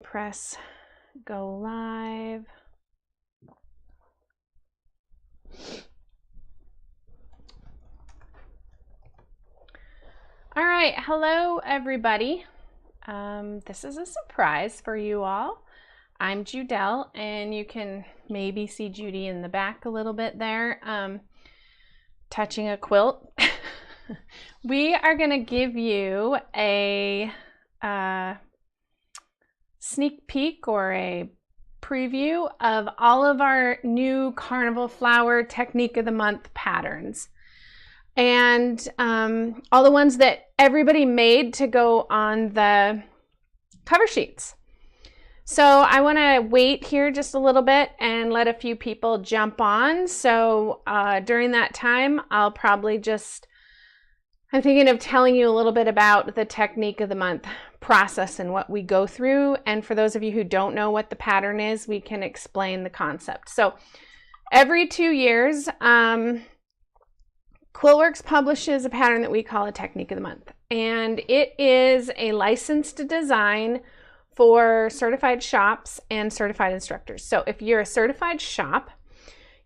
Press go live. All right, hello everybody. This is a surprise for you all. I'm Judel, and you can maybe see Judy in the back a little bit there, touching a quilt. We are going to give you a sneak peek or a preview of all of our new Carnival Flower Technique of the Month patterns, and all the ones that everybody made to go on the cover sheets. So I want to wait here just a little bit and let a few people jump on. So during that time, I'll probably I'm thinking of telling you a little bit about the Technique of the Month process and what we go through. And for those of you who don't know what the pattern is, we can explain the concept. So every 2 years, Quiltworx publishes a pattern that we call a Technique of the Month. And it is a licensed design for certified shops and certified instructors. So if you're a certified shop,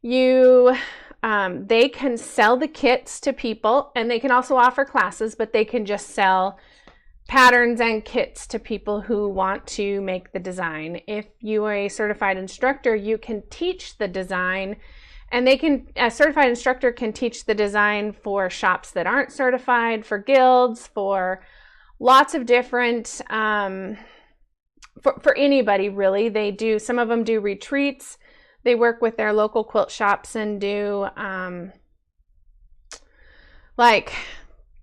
they can sell the kits to people, and they can also offer classes, but they can just sell patterns and kits to people who want to make the design. If you are a certified instructor, you can teach the design, and a certified instructor can teach the design for shops that aren't certified, for guilds, for lots of different, for anybody really. Some of them do retreats. They work with their local quilt shops and do like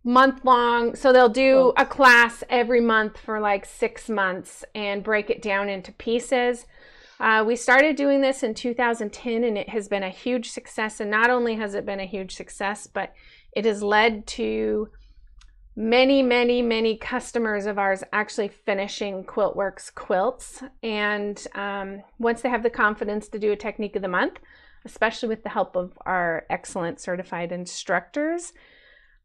month-long. So they'll do a class every month for like 6 months and break it down into pieces. We started doing this in 2010, and it has been a huge success. And not only has it been a huge success, but it has led to many, many, many customers of ours actually finishing Quiltworx quilts. And once they have the confidence to do a Technique of the Month, especially with the help of our excellent certified instructors,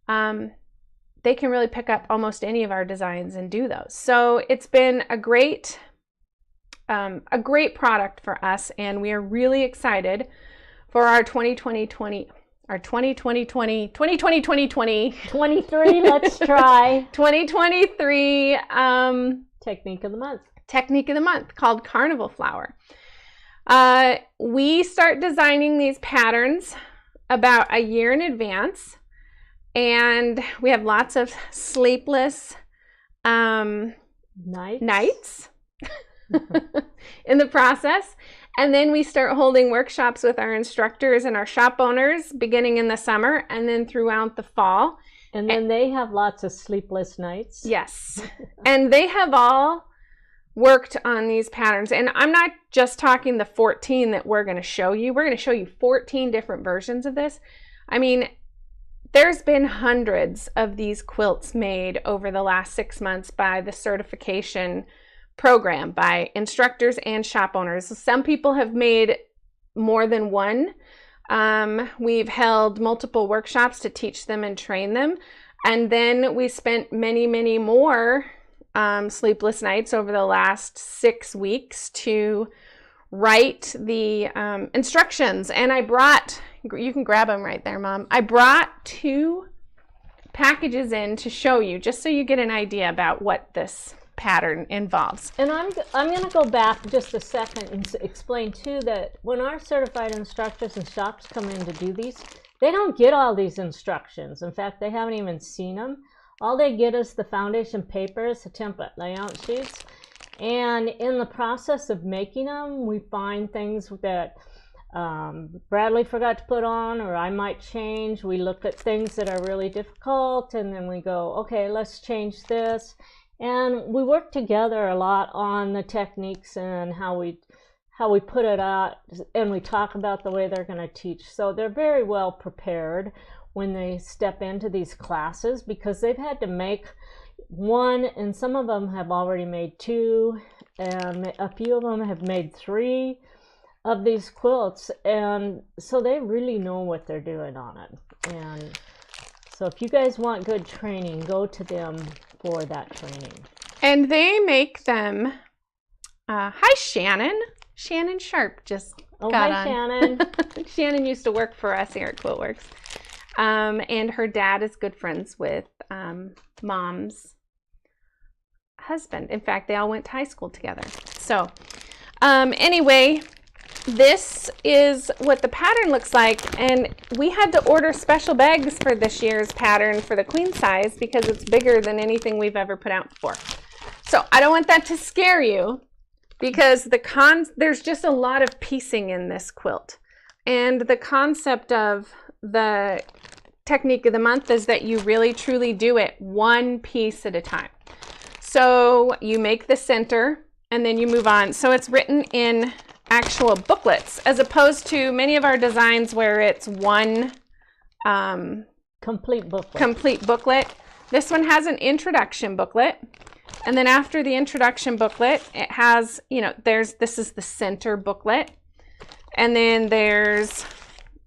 they can really pick up almost any of our designs and do those. So it's been a great product for us, and we are really excited for our 2020, let's try 2023 Technique of the Month. Technique of the Month called Carnival Flower. We start designing these patterns about a year in advance, and we have lots of sleepless nights in the process. And then we start holding workshops with our instructors and our shop owners beginning in the summer and then throughout the fall. And then they have lots of sleepless nights. Yes. And they have all worked on these patterns. And I'm not just talking the 14 that we're going to show you. We're going to show you 14 different versions of this. I mean, there's been hundreds of these quilts made over the last 6 months by the certification program, by instructors and shop owners. So some people have made more than one. We've held multiple workshops to teach them and train them. And then we spent many, many more sleepless nights over the last 6 weeks to write the instructions. And you can grab them right there, Mom. I brought 2 packages in to show you, just so you get an idea about what this pattern involves. And I'm going to go back just a second and explain too that when our certified instructors and shops come in to do these, they don't get all these instructions. In fact, they haven't even seen them. All they get is the foundation papers, the template layout sheets, and in the process of making them, we find things that Bradley forgot to put on, or I might change. We look at things that are really difficult, and then we go, okay, let's change this. And we work together a lot on the techniques and how we put it out, and we talk about the way they're going to teach. So they're very well prepared when they step into these classes, because they've had to make one, and some of them have already made 2, and a few of them have made 3 of these quilts, and so they really know what they're doing on it. And so if you guys want good training, go to them for that training. And they make them Hi, Shannon. Shannon Sharp just got on. Shannon. Shannon used to work for us here at Quiltworx. And her dad is good friends with Mom's husband. In fact, they all went to high school together. So anyway, this is what the pattern looks like. And we had to order special bags for this year's pattern for the queen size because it's bigger than anything we've ever put out before. So I don't want that to scare you because there's just a lot of piecing in this quilt. And the concept of the technique of the month is that you really truly do it one piece at a time. So you make the center and then you move on. So it's written in actual booklets as opposed to many of our designs where it's one complete booklet. This one has an introduction booklet. And then after the introduction booklet, it has, you know, this is the center booklet. And then there's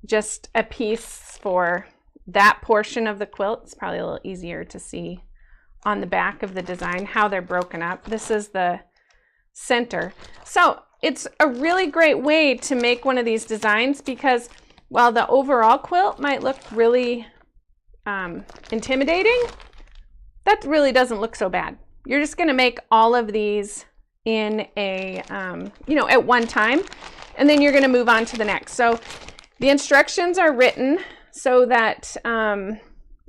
just a piece for that portion of the quilt. It's probably a little easier to see on the back of the design how they're broken up. This is the center. So it's a really great way to make one of these designs because while the overall quilt might look really intimidating, that really doesn't look so bad. You're just going to make all of these in a, at one time, and then you're going to move on to the next. So the instructions are written so that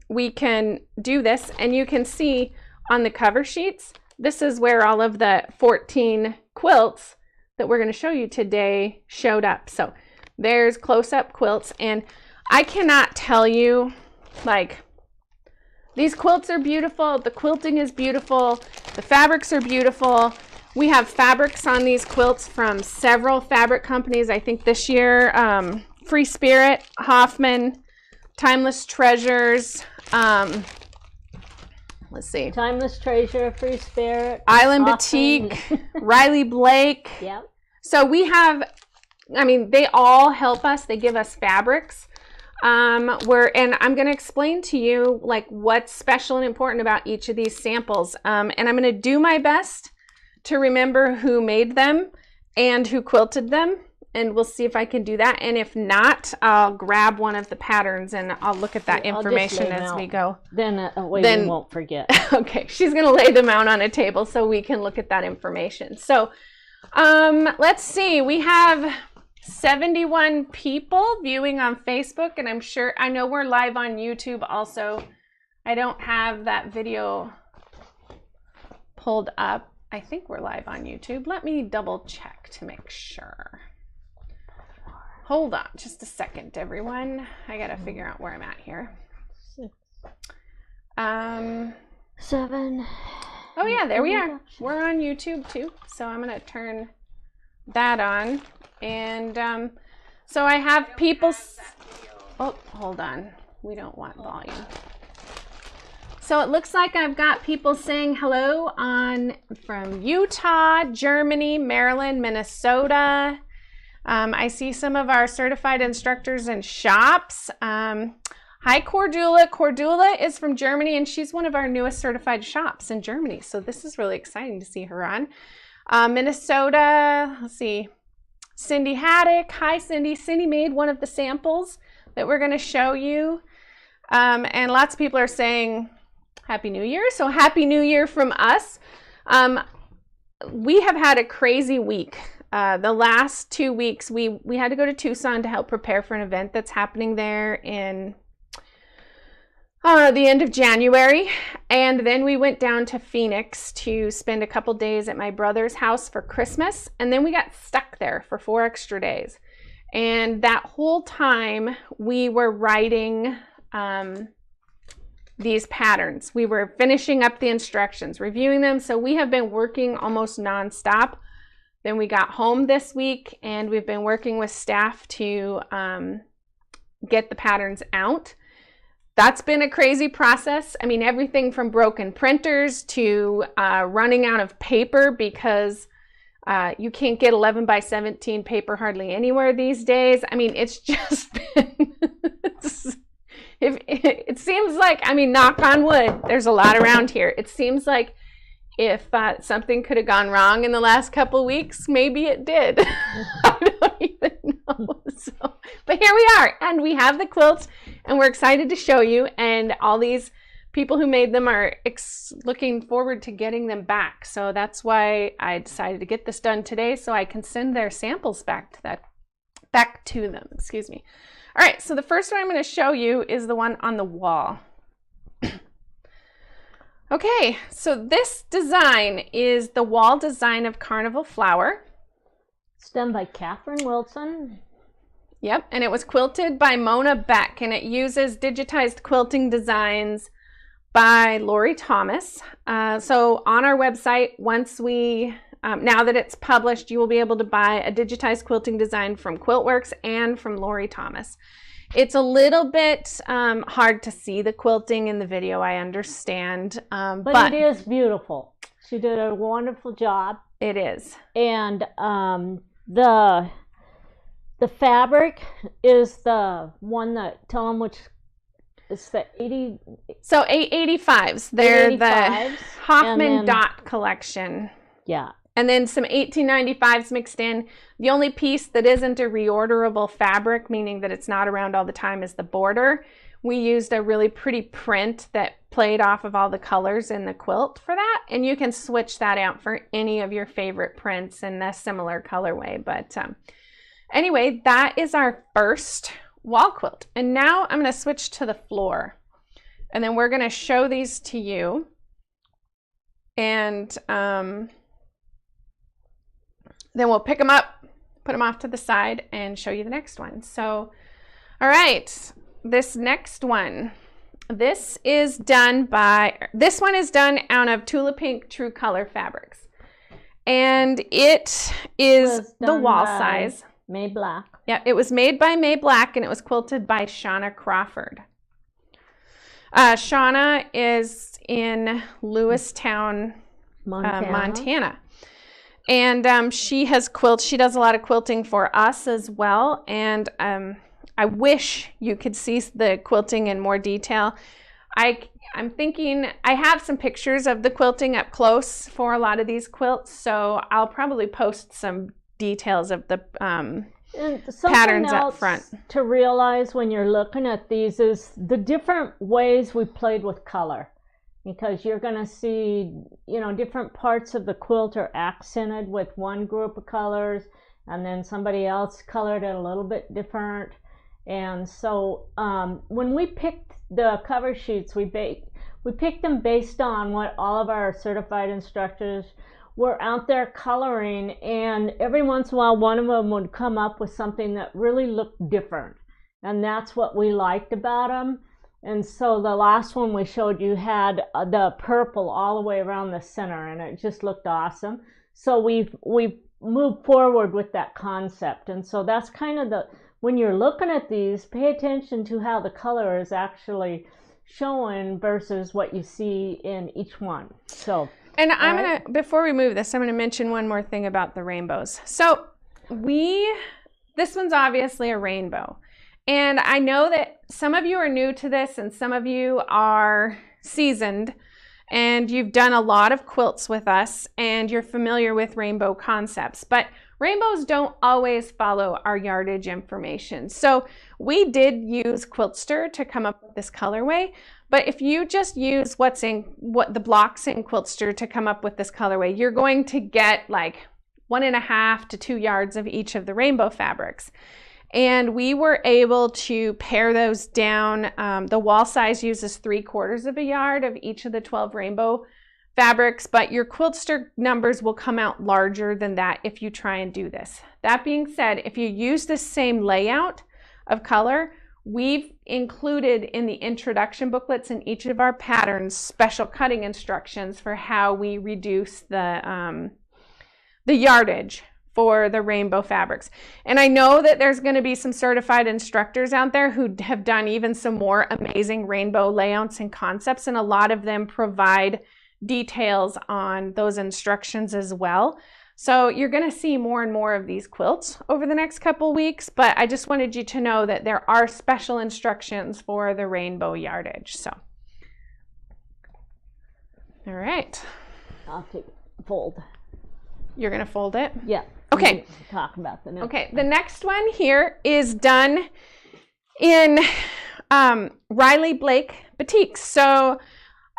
we can do this, and you can see on the cover sheets, this is where all of the 14 quilts that we're going to show you today showed up. So there's close-up quilts, and I cannot tell you, like, these quilts are beautiful, the quilting is beautiful, the fabrics are beautiful. We have fabrics on these quilts from several fabric companies. I think this year, Free Spirit, Hoffman, Timeless Treasures, let's see. Timeless Treasure, Free Spirit, Island Batik, Riley Blake. Yep. So we have, they all help us. They give us fabrics. And I'm going to explain to you like what's special and important about each of these samples. And I'm going to do my best to remember who made them and who quilted them. And we'll see if I can do that. And if not, I'll grab one of the patterns and I'll look at that information as we go. Then we won't forget. Okay, she's going to lay them out on a table so we can look at that information. So let's see. We have 71 people viewing on Facebook, and I know we're live on YouTube also. I don't have that video pulled up. I think we're live on YouTube. Let me double check to make sure. Hold on just a second, everyone. I gotta figure out where I'm at here. 7. Oh yeah, there we are. We're on YouTube too. So I'm gonna turn that on. And so I have people, oh, hold on. We don't want volume. So it looks like I've got people saying hello from Utah, Germany, Maryland, Minnesota. I see some of our certified instructors and shops. Hi, Cordula. Cordula is from Germany, and she's one of our newest certified shops in Germany. So this is really exciting to see her on. Minnesota, let's see. Cindy Haddock. Hi, Cindy. Cindy made one of the samples that we're going to show you. And lots of people are saying Happy New Year. So Happy New Year from us. We have had a crazy week. The last 2 weeks, we had to go to Tucson to help prepare for an event that's happening there in the end of January. And then we went down to Phoenix to spend a couple days at my brother's house for Christmas. And then we got stuck there for 4 extra days. And that whole time we were writing these patterns. We were finishing up the instructions, reviewing them. So we have been working almost nonstop. Then we got home this week and we've been working with staff to get the patterns out. That's been a crazy process. I mean, everything from broken printers to running out of paper because you can't get 11 by 17 paper hardly anywhere these days. I mean, it's just been, it seems like, knock on wood, there's a lot around here. It seems like if something could have gone wrong in the last couple weeks. Maybe it did. I don't even know. So, but here we are, and we have the quilts, and we're excited to show you, and all these people who made them are looking forward to getting them back. So that's why I decided to get this done today, so I can send their samples back to them. Excuse me. All right, so the first one I'm going to show you is the one on the wall. Okay, so this design is the wall design of Carnival Flower. It's done by Catherine Wilson. Yep, and it was quilted by Mona Beck, and it uses digitized quilting designs by Lori Thomas. So on our website, once we, now that it's published, you will be able to buy a digitized quilting design from Quiltworx and from Lori Thomas. It's a little bit hard to see the quilting in the video, I understand. But it is beautiful. She did a wonderful job. It is. And the fabric is the one that, tell them which, it's the 80. So 885s. They're 885s, the Hoffman Dot collection. Yeah. And then some 1895s mixed in. The only piece that isn't a reorderable fabric, meaning that it's not around all the time, is the border. We used a really pretty print that played off of all the colors in the quilt for that. And you can switch that out for any of your favorite prints in a similar colorway. But anyway, that is our first wall quilt. And now I'm going to switch to the floor. And then we're going to show these to you. And then we'll pick them up, put them off to the side, and show you the next one. So, all right, this next one, this one is done out of Tula Pink True Color fabrics. And it is the wall size. May Black. Yeah, it was made by May Black, and it was quilted by Shauna Crawford. Shauna is in Lewistown, Montana. And she does a lot of quilting for us as well. And I wish you could see the quilting in more detail. I'm thinking, I have some pictures of the quilting up close for a lot of these quilts. So I'll probably post some details of the patterns up front. To realize when you're looking at these is the different ways we played with color. Because you're going to see, different parts of the quilt are accented with one group of colors, and then somebody else colored it a little bit different. And so when we picked the cover sheets, we picked them based on what all of our certified instructors were out there coloring, and every once in a while one of them would come up with something that really looked different. And that's what we liked about them. And so the last one we showed you had the purple all the way around the center, and it just looked awesome. So we've moved forward with that concept. And so that's kind of when you're looking at these, pay attention to how the color is actually showing versus what you see in each one. So, and before we move this, I'm gonna mention one more thing about the rainbows. So this one's obviously a rainbow. And I know that some of you are new to this and some of you are seasoned, and you've done a lot of quilts with us and you're familiar with rainbow concepts, but rainbows don't always follow our yardage information. So we did use Quiltster to come up with this colorway, but if you just use what the blocks in Quiltster to come up with this colorway, you're going to get like 1.5 to 2 yards of each of the rainbow fabrics. And we were able to pare those down. The wall size uses 3/4 of a yard of each of the 12 rainbow fabrics, but your Quiltster numbers will come out larger than that if you try and do this. That being said, if you use the same layout of color, we've included in the introduction booklets in each of our patterns special cutting instructions for how we reduce the yardage for the rainbow fabrics. And I know that there's going to be some certified instructors out there who have done even some more amazing rainbow layouts and concepts, and a lot of them provide details on those instructions as well. So you're going to see more and more of these quilts over the next couple weeks, but I just wanted you to know that there are special instructions for the rainbow yardage. So, all right. I'll fold. You're going to fold it? Yeah. Okay. Talk about the next. Okay, the next one here is done in Riley Blake batiks. So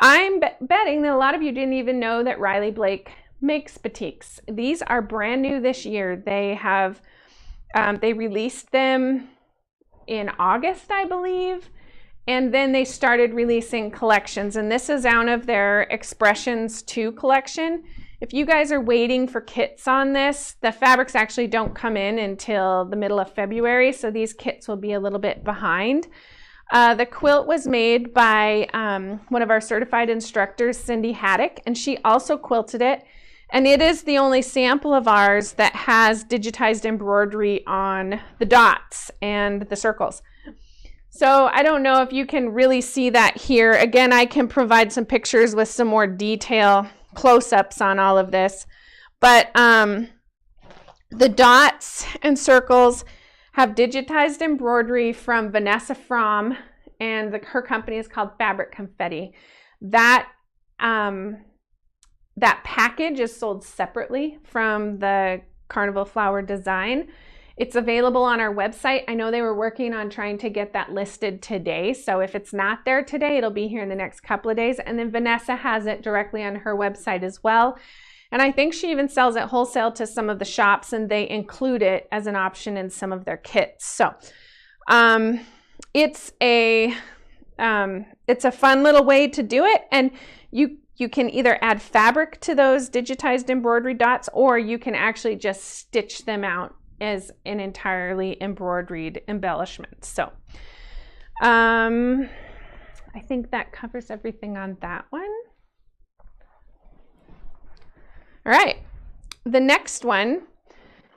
I'm betting that a lot of you didn't even know that Riley Blake makes batiks. These are brand new this year. They have, they released them in August, I believe. And then they started releasing collections. And this is out of their Expressions 2 collection. If you guys are waiting for kits on this, the fabrics actually don't come in until the middle of February. So these kits will be a little bit behind. The quilt was made by one of our certified instructors, Cindy Haddock, and she also quilted it. And it is the only sample of ours that has digitized embroidery on the dots and the circles. So I don't know if you can really see that here. Again, I can provide some pictures with some more detail, close-ups on all of this. But the dots and circles have digitized embroidery from Vanessa Fromm, and her company is called Fabric Confetti. That package is sold separately from the Carnival Flower design. It's available on our website. I know they were working on trying to get that listed today. So if it's not there today, it'll be here in the next couple of days. And then Vanessa has it directly on her website as well. And I think she even sells it wholesale to some of the shops, and they include it as an option in some of their kits. So it's a fun little way to do it. And you can either add fabric to those digitized embroidery dots, or you can actually just stitch them out as an entirely embroidered embellishment. So I think that covers everything on that one. All right, the next one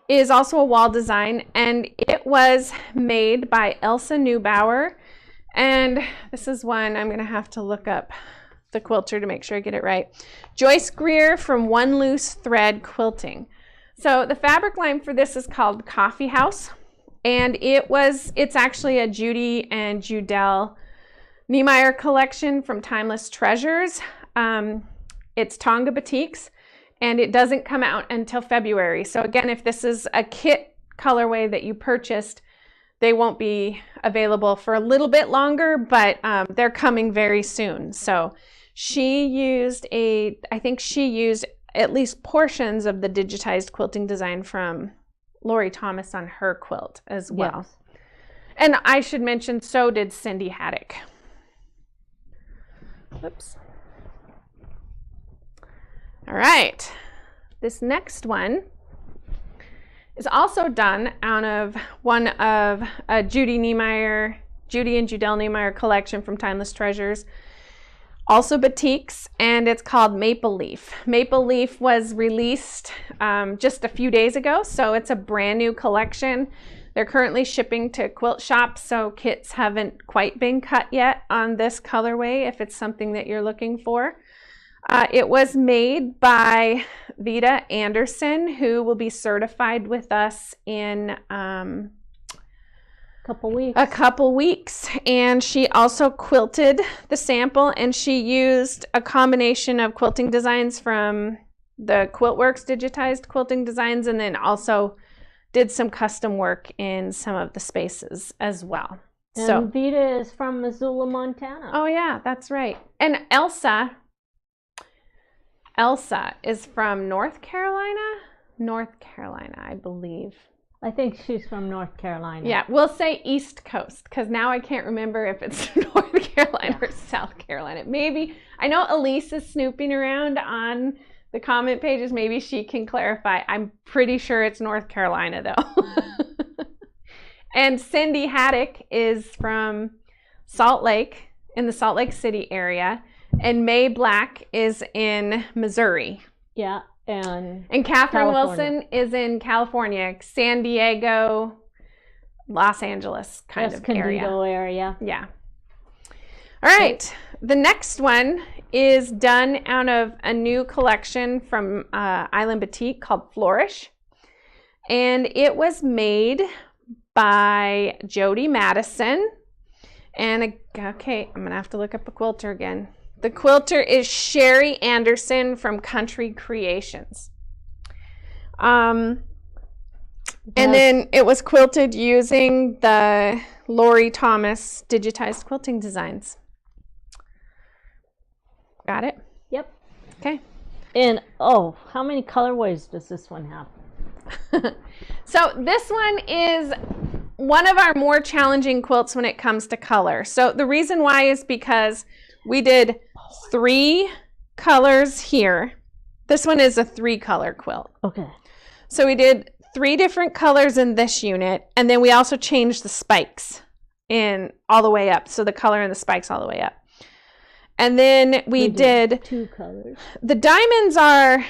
is also a wall design, and it was made by Elsa Neubauer. And this is one I'm gonna have to look up the quilter to make sure I get it right. Joyce Greer from One Loose Thread Quilting. So the fabric line for this is called Coffee House, and it's actually a Judy and Judel Niemeyer collection from Timeless Treasures. It's Tonga batiks, and it doesn't come out until February. So again, if this is a kit colorway that you purchased, they won't be available for a little bit longer, but they're coming very soon. So I think she used at least portions of the digitized quilting design from Lori Thomas on her quilt as well. Yes. And I should mention, so did Cindy Haddock. Whoops. All right, this next one is also done out of one of Judy and Judel Niemeyer collection from Timeless Treasures. Also batiks, and it's called Maple Leaf. Maple Leaf was released just a few days ago, so it's a brand new collection. They're currently shipping to quilt shops, so kits haven't quite been cut yet on this colorway if it's something that you're looking for. It was made by Vita Anderson, who will be certified with us in a couple weeks. And she also quilted the sample, and she used a combination of quilting designs from the Quiltworx digitized quilting designs, and then also did some custom work in some of the spaces as well. And so Vita is from Missoula, Montana. Oh yeah, that's right. And Elsa is from North Carolina, I believe. I think she's from North Carolina. Yeah, we'll say East Coast, because now I can't remember if it's North Carolina or South Carolina. Maybe, I know Elise is snooping around on the comment pages. Maybe she can clarify. I'm pretty sure it's North Carolina, though. And Cindy Haddock is from Salt Lake, in the Salt Lake City area. And May Black is in Missouri. Yeah. And Catherine Wilson is in California, San Diego, Los Angeles kind of area. Yeah. All right. The next one is done out of a new collection from Island Batik called Flourish. And it was made by Jody Madison. And okay, I'm going to have to look up a quilter again. The quilter is Sherry Anderson from Country Creations. And then it was quilted using the Lori Thomas digitized quilting designs. Got it? Yep. Okay. And oh, how many colorways does this one have? So this one is one of our more challenging quilts when it comes to color. So the reason why is because we did 3 colors here. This one is a 3-color quilt. Okay. So we did 3 different colors in this unit, and then we also changed the spikes in all the way up. So the color and the spikes all the way up. And then we did 2 colors. The diamonds are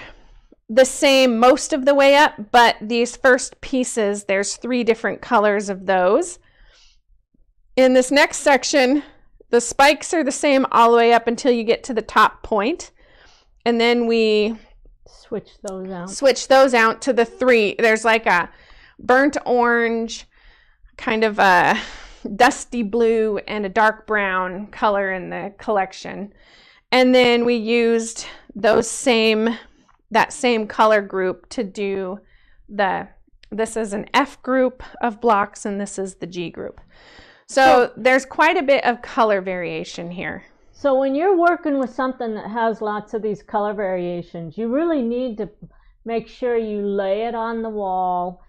the same most of the way up, but these first pieces, there's 3 different colors of those. In this next section, the spikes are the same all the way up until you get to the top point. And then we switch those out to the 3. There's like a burnt orange, kind of a dusty blue, and a dark brown color in the collection. And then we used that same color group to do this is an F group of blocks, and this is the G group. So there's quite a bit of color variation here. So when you're working with something that has lots of these color variations, you really need to make sure you lay it on the wall,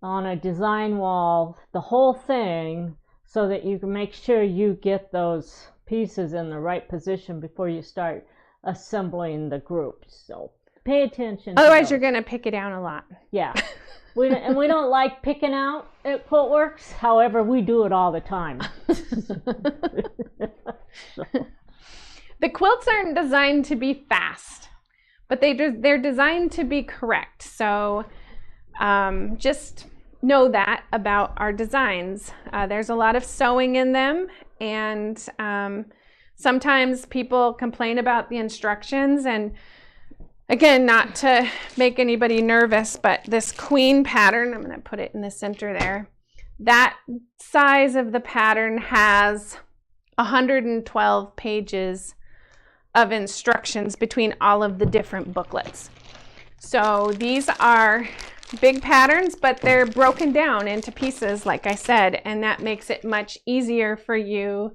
on a design wall, the whole thing, so that you can make sure you get those pieces in the right position before you start assembling the groups. So pay attention. Otherwise, you're going to pick it down a lot. Yeah. We don't like picking out at Quiltworx. However, we do it all the time. The quilts aren't designed to be fast, but they're designed to be correct. So just know that about our designs. There's a lot of sewing in them, and sometimes people complain about the instructions. And again, not to make anybody nervous, but this queen pattern, I'm going to put it in the center there, that size of the pattern has 112 pages of instructions between all of the different booklets. So these are big patterns, but they're broken down into pieces, like I said, and that makes it much easier for you.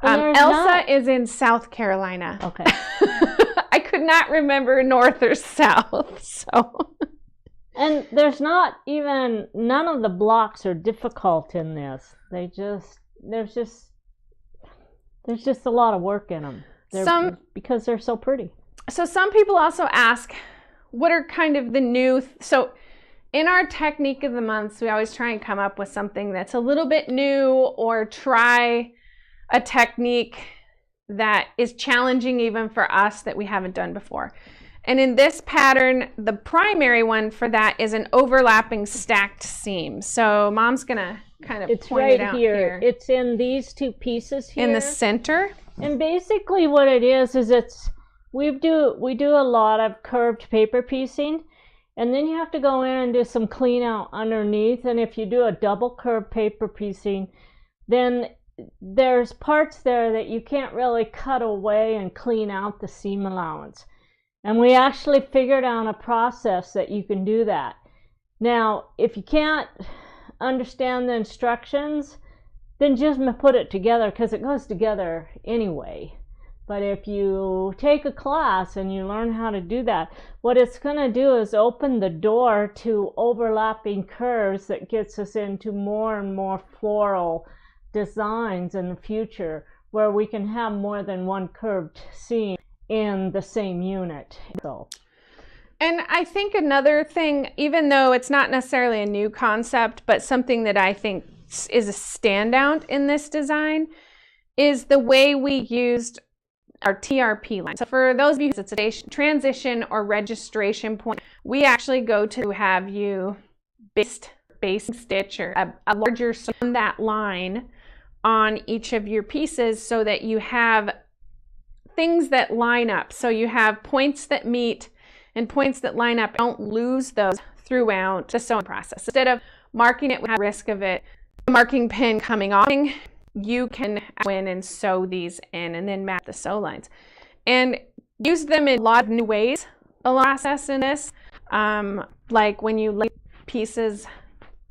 Elsa is in South Carolina. Okay. I could not remember north or south. So. And there's none of the blocks are difficult in this. There's just a lot of work in them. Because they're so pretty. So some people also ask, what are kind of the new, so in our technique of the months, we always try and come up with something that's a little bit new, or try a technique that is challenging even for us that we haven't done before. And in this pattern, the primary one for that is an overlapping stacked seam. So Mom's gonna kind of point it out here. It's in these 2 pieces here. In the center. And basically what it is we do a lot of curved paper piecing, and then you have to go in and do some clean out underneath. And if you do a double curved paper piecing, then there's parts there that you can't really cut away and clean out the seam allowance. And we actually figured out a process that you can do that. Now, if you can't understand the instructions, then just put it together, because it goes together anyway. But if you take a class and you learn how to do that, what it's going to do is open the door to overlapping curves that gets us into more and more floral designs in the future, where we can have more than one curved seam in the same unit. And I think another thing, even though it's not necessarily a new concept, but something that I think is a standout in this design, is the way we used our TRP line. So for those of you, it's a transition or registration point. We actually go to have you base stitch or a larger on that line on each of your pieces, so that you have things that line up. So you have points that meet and points that line up. Don't lose those throughout the sewing process. Instead of marking it with the risk of it, the marking pin coming off, you can go in and sew these in and then match the sew lines. And use them in a lot of new ways. A process in this, like when you lay pieces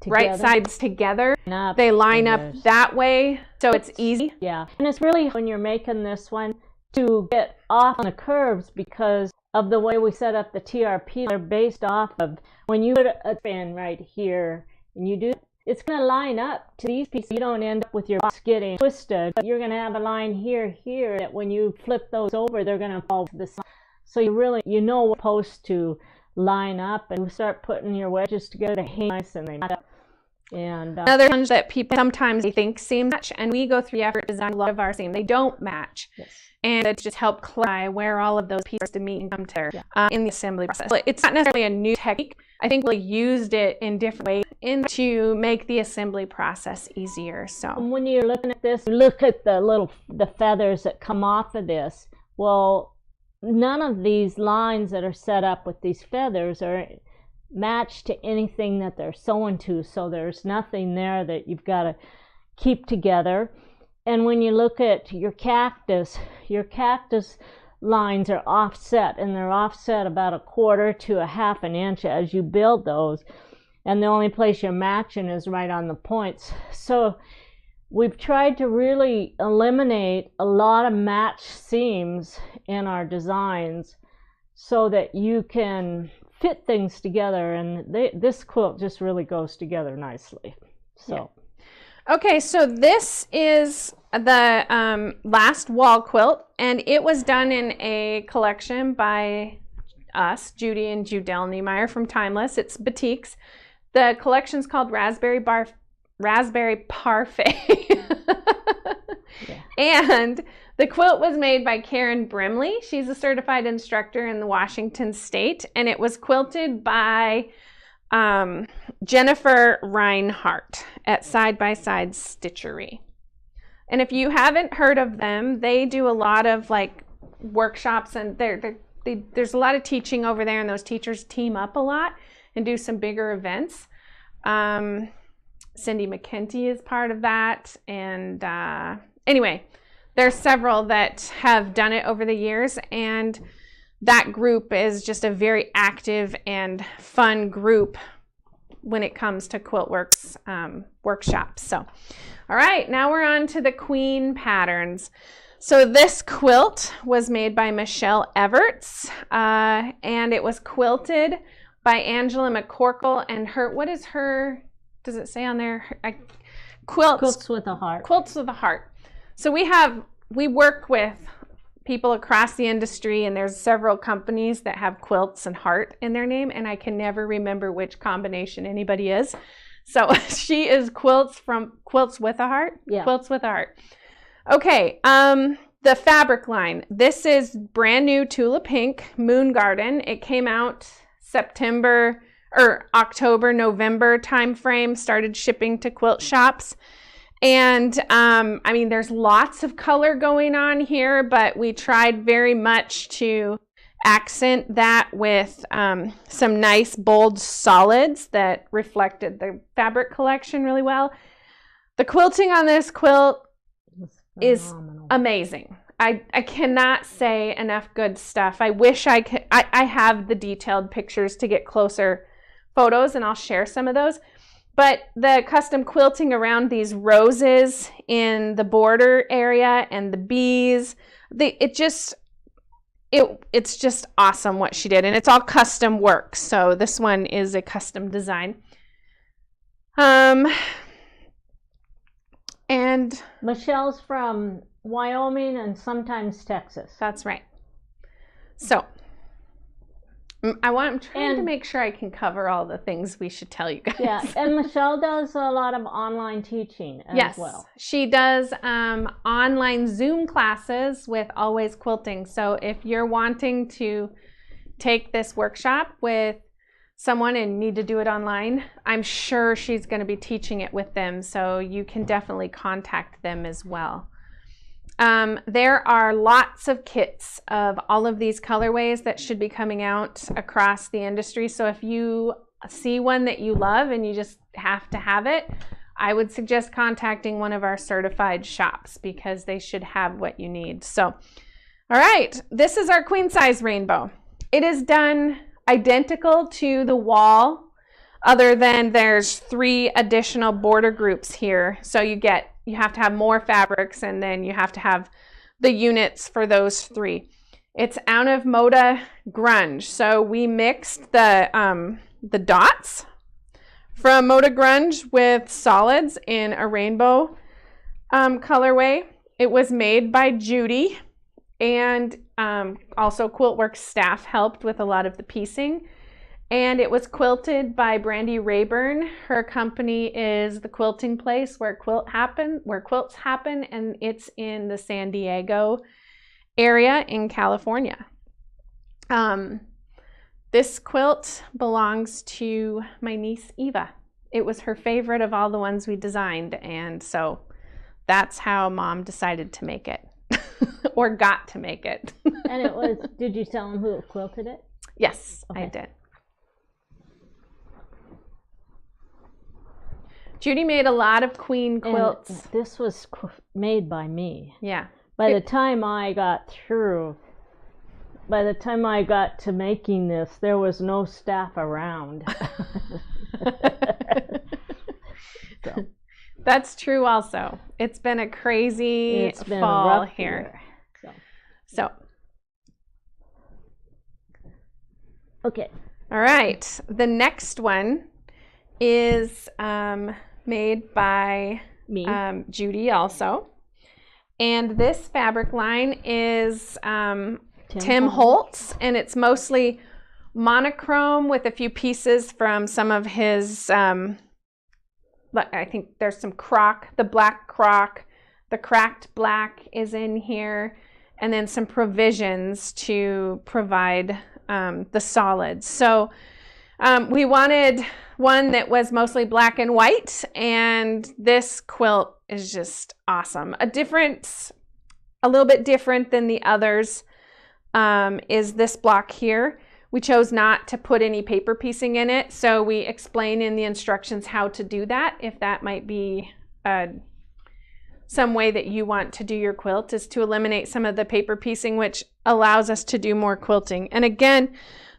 right sides together, they line up that way, so it's easy. Yeah, and it's really when you're making this one to get off on the curves because of the way we set up the TRP. They're based off of when you put a fan right here and you do, it's going to line up to these pieces. You don't end up with your box getting twisted. You're going to have a line here that when you flip those over, they're going to fall to the side. So you really, you know what's supposed to line up, and start putting your wedges together to hang nice and they match up. And another challenge that people sometimes think seam match, and we go through the effort to design a lot of our seam. They don't match. Yes. And it just help clarify where all of those pieces to meet and come together in the assembly process. It's not necessarily a new technique. I think we used it in different ways to make the assembly process easier. So when you're looking at this, look at the feathers that come off of this. Well, none of these lines that are set up with these feathers are matched to anything that they're sewn to, so there's nothing there that you've got to keep together. And when you look at your cactus lines are offset, and they're offset about 1/4 to 1/2 inch as you build those, and the only place you're matching is right on the points. So we've tried to really eliminate a lot of match seams in our designs so that you can fit things together, and this quilt just really goes together nicely. So. Yeah. Okay, so this is the last wall quilt, and it was done in a collection by us, Judy and Judel Niemeyer from Timeless. It's Batiks. The collection's called Raspberry Parfait. Yeah. And the quilt was made by Karen Brimley. She's a certified instructor in the Washington State, and it was quilted by Jennifer Reinhardt at Side by Side Stitchery. And if you haven't heard of them, they do a lot of like workshops, and there's a lot of teaching over there, and those teachers team up a lot and do some bigger events. Cindy McKenty is part of that, and anyway, there's several that have done it over the years, and that group is just a very active and fun group when it comes to Quiltworx workshops. So, all right, now we're on to the Queen patterns. So this quilt was made by Michelle Everts, and it was quilted by Angela McCorkle, and does it say on there? Quilts with a Heart. Quilts with a Heart. So we work with people across the industry, and there's several companies that have quilts and heart in their name, and I can never remember which combination anybody is. So she is Quilts with a Heart? Yeah. Quilts with a Heart. Okay, the fabric line. This is brand new Tula Pink Moon Garden. It came out October, November timeframe, started shipping to quilt shops. And I mean, there's lots of color going on here, but we tried very much to accent that with some nice bold solids that reflected the fabric collection really well. The quilting on this quilt is amazing. I cannot say enough good stuff. I wish I could. I have the detailed pictures to get closer photos, and I'll share some of those. But the custom quilting around these roses in the border area and the bees, it's just awesome what she did. And it's all custom work. So this one is a custom design. And Michelle's from Wyoming and sometimes Texas. That's right. So I'm trying to make sure I can cover all the things we should tell you guys. Yeah, and Michelle does a lot of online teaching as well. Yes, she does online Zoom classes with Always Quilting. So if you're wanting to take this workshop with someone and need to do it online, I'm sure she's going to be teaching it with them. So you can definitely contact them as well. There are lots of kits of all of these colorways that should be coming out across the industry. So if you see one that you love and you just have to have it, I would suggest contacting one of our certified shops because they should have what you need. So, all right, this is our queen size rainbow. It is done identical to the wall, other than there's 3 additional border groups here. So you have to have more fabrics, and then you have to have the units for those 3. It's out of Moda Grunge. So we mixed the dots from Moda Grunge with solids in a rainbow colorway. It was made by Judy, and also Quiltworx staff helped with a lot of the piecing. And it was quilted by Brandy Rayburn. Her company is The Quilting Place, where quilts happen, and it's in the San Diego area in California. This quilt belongs to my niece Eva. It was her favorite of all the ones we designed, and so that's how Mom decided to make it, or got to make it. And it was, did you tell them who quilted it? Yes, okay. I did. Judy made a lot of queen quilts. And this was made by me. Yeah. By the time I got to making this, there was no staff around. So. That's true also. It's been a crazy fall here. So. Okay. All right. The next one is made by me, Judy also. And this fabric line is Tim Holtz, and it's mostly monochrome with a few pieces from some of his, I think there's some croc, the black croc, the cracked black is in here, and then some provisions to provide the solids. So we wanted one that was mostly black and white, and this quilt is just awesome. A little bit different than the others is this block here. We chose not to put any paper piecing in it, so we explain in the instructions how to do that. If that might be some way that you want to do your quilt, is to eliminate some of the paper piecing, which allows us to do more quilting. And again,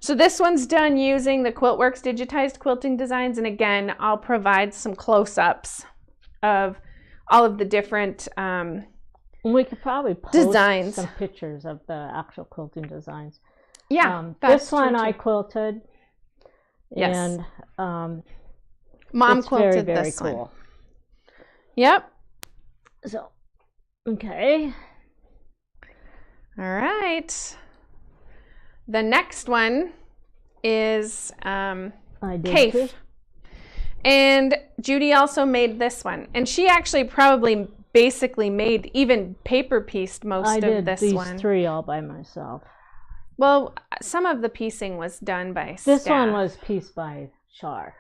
so this one's done using the Quiltworx digitized quilting designs, and again, I'll provide some close-ups of all of the different we could probably post designs, some pictures of the actual quilting designs. Yeah, this one I quilted. Yes. And Mom quilted very this cool. one. Yep. So, okay. All right. The next one is Cafe. And Judy also made this one. And she actually probably basically made, even paper pieced most of this one. I did these 3 all by myself. Well, some of the piecing was done by staff. This one was pieced by Char.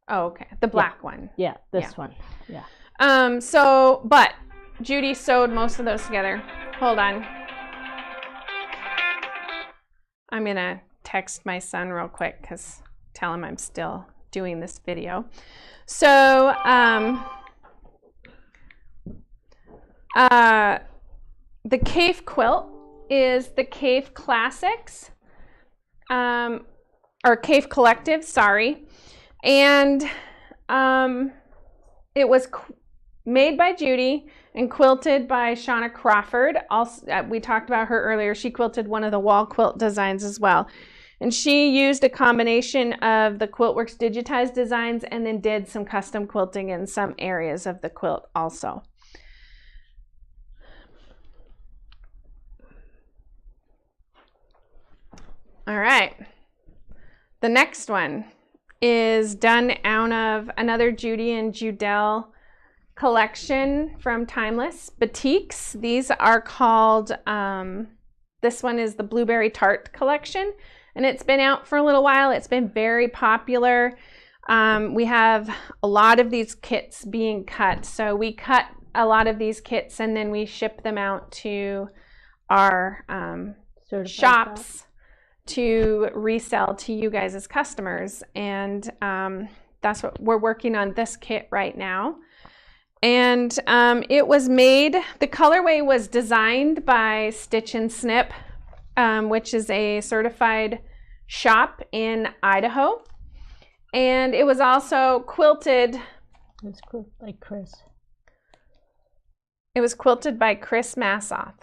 Oh, okay. The black one. Yeah, this one. Yeah. But Judy sewed most of those together. Hold on. I'm going to text my son real quick because tell him I'm still doing this video. So, the Cave quilt is the Cave Classics, or Cave Collective, sorry. And it was made by Judy and quilted by Shauna Crawford. Also, we talked about her earlier. She quilted one of the wall quilt designs as well. And she used a combination of the Quiltworx digitized designs and then did some custom quilting in some areas of the quilt also. All right. The next one is done out of another Judy and Judel collection from Timeless Boutiques. These are called, this one is the Blueberry Tart collection, and it's been out for a little while. It's been very popular. We have a lot of these kits being cut. So we cut a lot of these kits and then we ship them out to our shops to resell to you guys as customers. And that's what we're working on this kit right now. And it was made, the colorway was designed by Stitch and Snip, which is a certified shop in Idaho. And it was also quilted. It's quilted by Chris. It was quilted by Chris Massoff.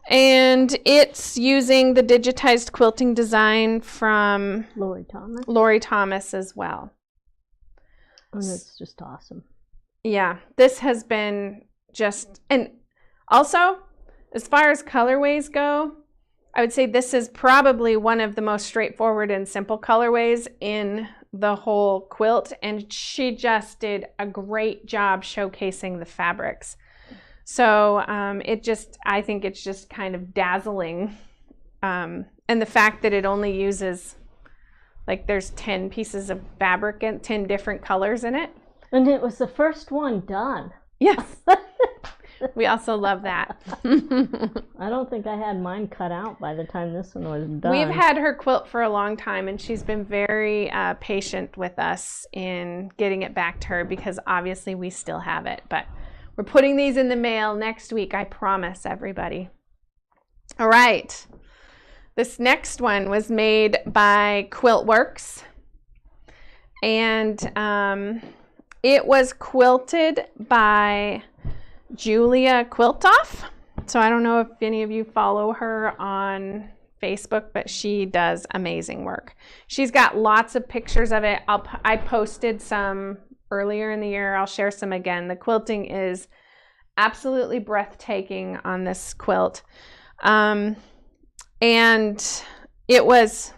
And it's using the digitized quilting design from Lori Thomas as well. And it's just awesome. Yeah, this has been just, and also, as far as colorways go, I would say this is probably one of the most straightforward and simple colorways in the whole quilt, and she just did a great job showcasing the fabrics. So I think it's just kind of dazzling. And the fact that it only uses, like, there's 10 pieces of fabric and 10 different colors in it. And it was the first one done. Yes. We also love that. I don't think I had mine cut out by the time this one was done. We've had her quilt for a long time, and she's been very patient with us in getting it back to her, because obviously we still have it. But we're putting these in the mail next week, I promise everybody. All right. This next one was made by Quiltworx, and it was quilted by Julia Quiltoff. So I don't know if any of you follow her on Facebook, but she does amazing work. She's got lots of pictures of it. I posted some earlier in the year. I'll share some again. The quilting is absolutely breathtaking on this quilt. And it was,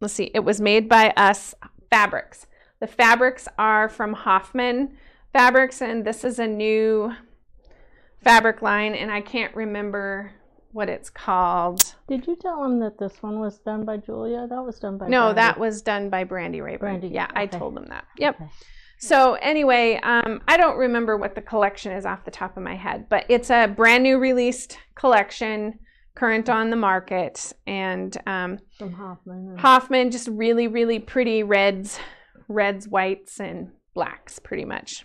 let's see, it was made by us fabrics. The fabrics are from Hoffman Fabrics, and this is a new fabric line, and I can't remember what it's called. Did you tell them that this one was done by Julia? That was done by No, Brandy. that was done by Brandy Rayburn. Brandy, yeah, okay. I told them that. Yep. Okay. So anyway, I don't remember what the collection is off the top of my head, but it's a brand new released collection, current on the market, and From Hoffman. Hoffman, just really, really pretty reds, whites, and blacks, pretty much.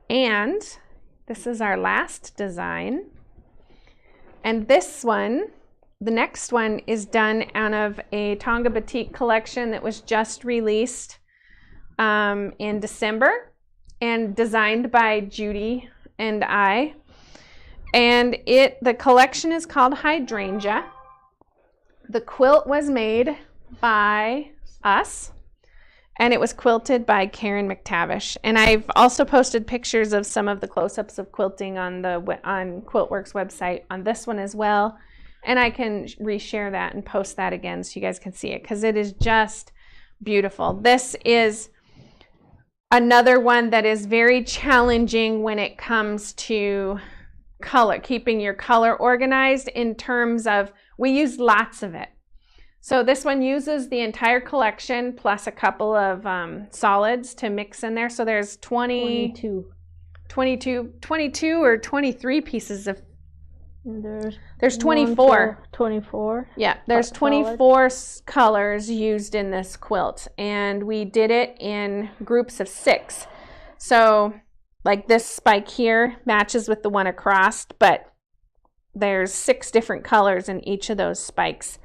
And this is our last design. And this one, the next one, is done out of a Tonga Batik collection that was just released in December, and designed by Judy and I. And the collection is called Hydrangea. The quilt was made by us, and it was quilted by Karen McTavish. And I've also posted pictures of some of the close-ups of quilting on Quiltworx website on this one as well. And I can reshare that and post that again so you guys can see it, because it is just beautiful. This is another one that is very challenging when it comes to color, keeping your color organized in terms of, we use lots of it. So this one uses the entire collection plus a couple of solids to mix in there. So there's 22 or 23 pieces of, there's 24. 24? Yeah, there's 24 colors used in this quilt, and we did it in groups of 6. So like this spike here matches with the one across, but there's 6 different colors in each of those spikes.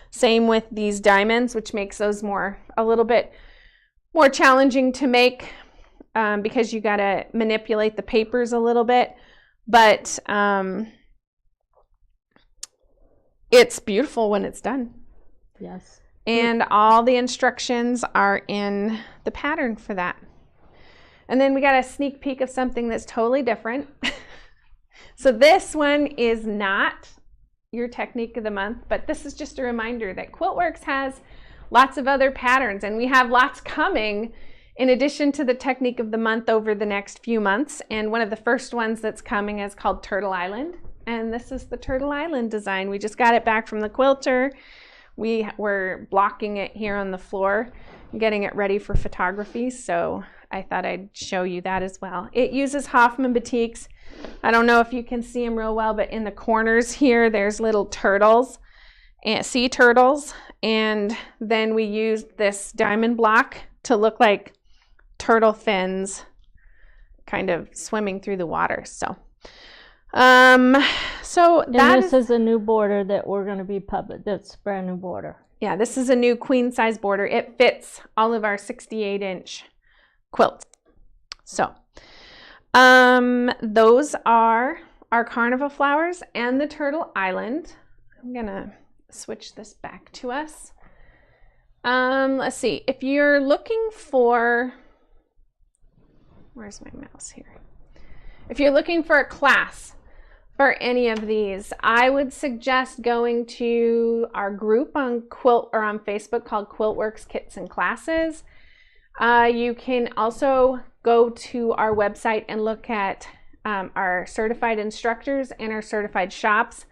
Same with these diamonds, which makes those a little bit more challenging to make because you got to manipulate the papers a little bit. But it's beautiful when it's done. Yes. And all the instructions are in the pattern for that. And then we got a sneak peek of something that's totally different. So this one is not your technique of the month, but this is just a reminder that Quiltworx has lots of other patterns, and we have lots coming in addition to the technique of the month over the next few months. And one of the first ones that's coming is called Turtle Island, and this is the Turtle Island design. We just got it back from the quilter. We were blocking it here on the floor, getting it ready for photography, so I thought I'd show you that as well. It uses Hoffman Batiks. I don't know if you can see them real well, but in the corners here, there's little turtles. and sea turtles, and then we used this diamond block to look like turtle fins kind of swimming through the water. So this is a new border that we're going to be that's a brand new border. Yeah, this is a new queen size border. It fits all of our 68-inch quilts. So those are our carnival flowers and the turtle island. I'm gonna switch this back to us. Let's see, if you're looking for, where's my mouse here? If you're looking for a class for any of these, I would suggest going to our group on on Facebook called Quiltworx Kits and Classes. You can also go to our website and look at our certified instructors and our certified shops.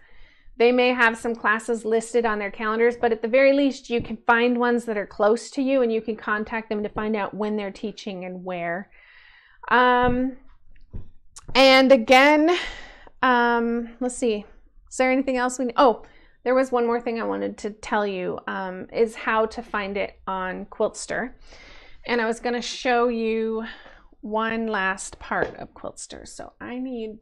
They may have some classes listed on their calendars, but at the very least you can find ones that are close to you and you can contact them to find out when they're teaching and where. And again, let's see, is there anything else there was one more thing I wanted to tell you, is how to find it on Quiltster. And I was going to show you one last part of Quiltster. So I'm going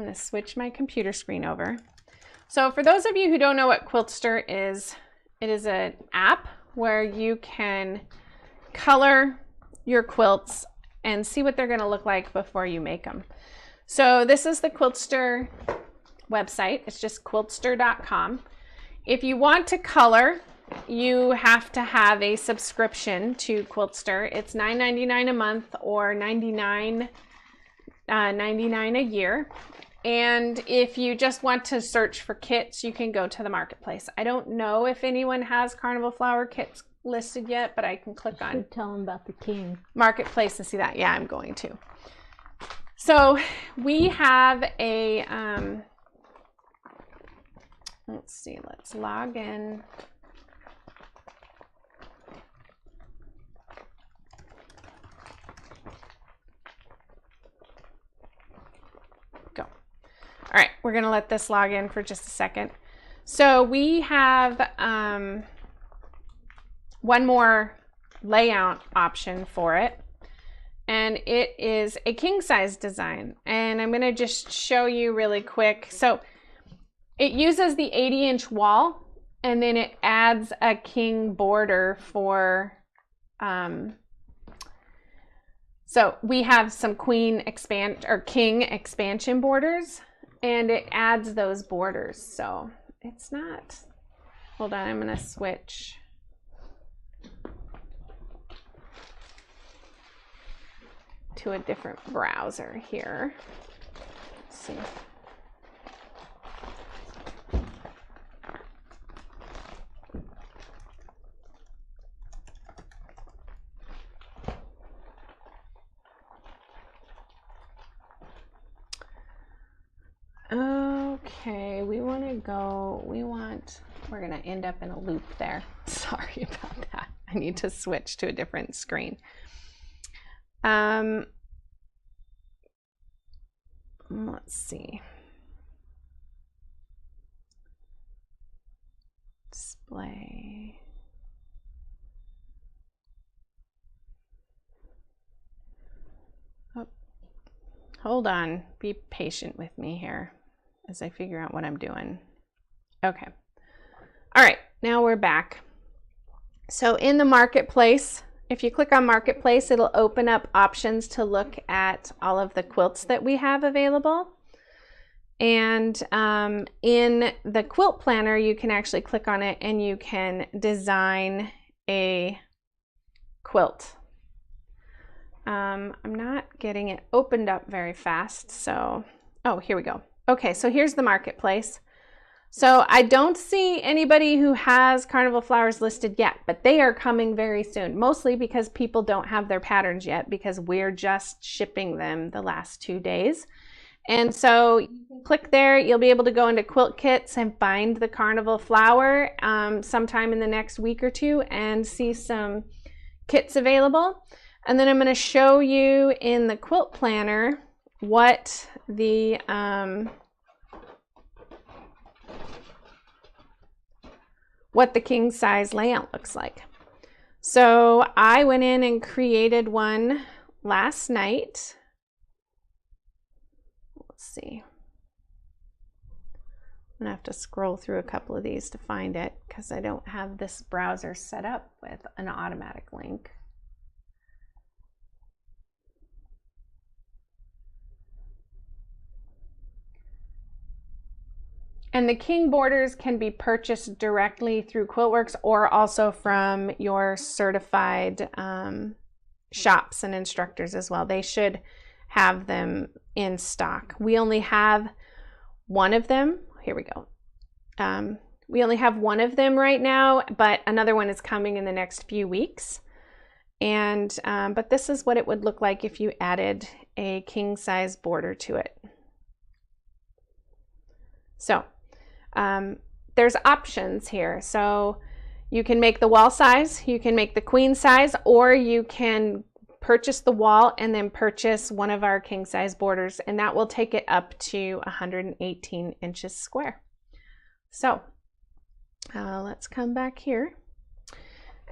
to switch my computer screen over. So for those of you who don't know what Quiltster is, it is an app where you can color your quilts and see what they're going to look like before you make them. So this is the Quiltster website. It's just Quiltworx.com. If you want to color, you have to have a subscription to Quiltster. It's $9.99 a month or $99.99 a year. And if you just want to search for kits, you can go to the marketplace. I don't know if anyone has Carnival Flower kits listed yet, but I can click on tell them about the King Marketplace and see that. Yeah, I'm going to. So we have a let's see, let's log in. Go. All right, we're going to let this log in for just a second. So we have one more layout option for it, and it is a king size design. And I'm going to just show you really quick. So it uses the 80-inch wall, and then it adds a king border for, so we have some king expansion borders, and it adds those borders. So it's not, hold on, I'm going to switch. To a different browser here. Let's see. Okay, we're going to end up in a loop there. Sorry about that. I need to switch to a different screen. Let's see. Display. Oh, hold on. Be patient with me here as I figure out what I'm doing. Okay. All right, now we're back. So in the marketplace, if you click on Marketplace, it'll open up options to look at all of the quilts that we have available. And in the quilt planner, you can actually click on it and you can design a quilt. I'm not getting it opened up very fast, so, oh, here we go. Okay, so here's the Marketplace. So I don't see anybody who has Carnival Flowers listed yet, but they are coming very soon, mostly because people don't have their patterns yet because we're just shipping them the last 2 days. And so you can click there, you'll be able to go into Quilt Kits and find the Carnival Flower sometime in the next week or two and see some kits available. And then I'm going to show you in the quilt planner what the what the king size layout looks like. So I went in and created one last night. Let's see. I'm gonna have to scroll through a couple of these to find it because I don't have this browser set up with an automatic link. And the king borders can be purchased directly through Quiltworx or also from your certified shops and instructors as well. They should have them in stock. We only have one of them. Here we go. We only have one of them right now, but another one is coming in the next few weeks. And but this is what it would look like if you added a king size border to it. So there's options here. So you can make the wall size, you can make the queen size, or you can purchase the wall and then purchase one of our king size borders, and that will take it up to 118 inches square. So let's come back here.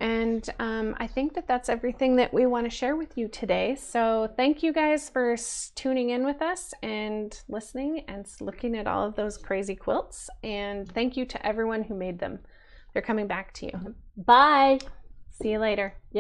And I think that that's everything that we want to share with you today. So thank you guys for tuning in with us and listening and looking at all of those crazy quilts. And thank you to everyone who made them. They're coming back to you. Bye. See you later. Yeah.